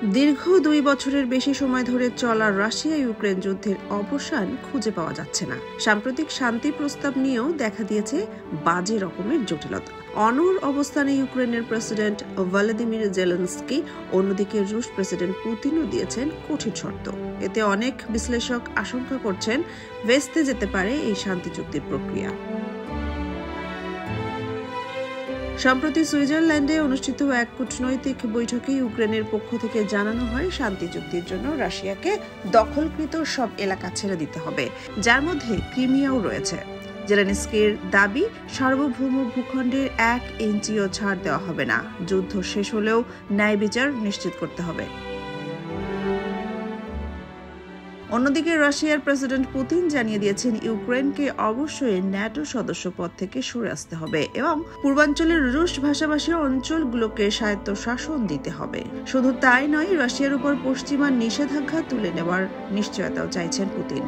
দীর্ঘ ২ বছরের বেশি সময় ধরে চলা রাশিয়া ইউক্রেন যুদ্ধের অবসান খুঁজে পাওয়া যাচ্ছে না। সাম্প্রতিক শান্তি প্রস্তাব নিয়েও দেখা দিয়েছে বাজে রকমের জটিলতা। অনড় অবস্থানে ইউক্রেনের প্রেসিডেন্ট ভলোদিমির জেলেনস্কি, অন্যদিকে রুশ প্রেসিডেন্ট পুতিনও দিয়েছেন কঠিন শর্ত। এতে অনেক বিশ্লেষক আশঙ্কা করছেন ভেস্তে যেতে পারে এই শান্তি চুক্তির প্রক্রিয়া। সম্প্রতি সুইজারল্যান্ডে অনুষ্ঠিত এক কূটনৈতিক বৈঠকে ইউক্রেনের পক্ষ থেকে জানানো হয় শান্তি চুক্তির জন্য রাশিয়াকে দখলকৃত সব এলাকা ছেড়ে দিতে হবে, যার মধ্যে ক্রিমিয়াও রয়েছে। জেলেনস্কির দাবি, সার্বভৌম ভূখণ্ডের 1 ইঞ্চিও ছাড় দেওয়া হবে না। যুদ্ধ শেষ হলেও ন্যায় বিচার নিশ্চিত করতে হবে। অন্যদিকে রাশিয়ার প্রেসিডেন্ট পুতিন জানিয়ে দিয়েছেন ইউক্রেনকে অবশ্যই ন্যাটো সদস্য পদ থেকে সরে আসতে হবে এবং পূর্বাঞ্চলের রুশ ভাষাভাষী অঞ্চলগুলোকে স্বায়ত্তশাসন দিতে হবে। শুধু তাই নয়, রাশিয়ার উপর পশ্চিমা নিষেধাজ্ঞা তুলে নেওয়ার নিশ্চয়তাও চাইছেন পুতিন।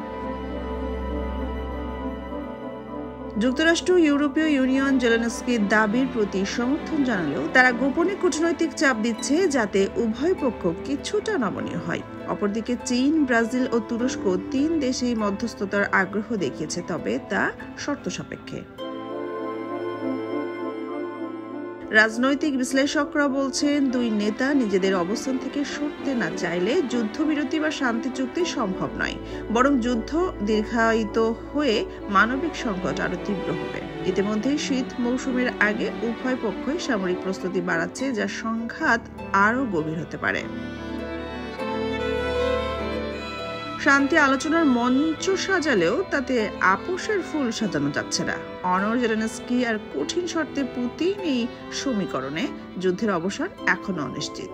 যুক্তরাষ্ট্র, ইউরোপীয় ইউনিয়ন জেলেনস্কির দাবির প্রতি সমর্থন জানালেও তারা গোপনে কূটনৈতিক চাপ দিচ্ছে যাতে উভয় পক্ষ কিছুটা নমনীয় হয়। অপরদিকে চীন, ব্রাজিল ও তুরস্ক 3 দেশেই মধ্যস্থতার আগ্রহ দেখিয়েছে, তবে তা শর্ত সাপেক্ষে। রাজনৈতিক বিশ্লেষকরা বলছেন, দুই নেতা নিজেদের অবস্থান থেকে সরতে না চাইলে যুদ্ধবিরতি বা শান্তি চুক্তি সম্ভব নয়, বরং যুদ্ধ দীর্ঘায়িত হয়ে মানবিক সংকট আরো তীব্র হবে। ইতিমধ্যে শীত মৌসুমের আগে উভয় পক্ষই সামরিক প্রস্তুতি বাড়াচ্ছে, যা সংঘাত আরো গভীর হতে পারে। শান্তি আলোচনার মঞ্চ সাজালেও তাতে আপোষের ফুল সাজানো যাচ্ছে না। অনড় জেলেনস্কি আর কঠিন শর্তে পুতিন এই সমীকরণে যুদ্ধের অবসান এখনো অনিশ্চিত।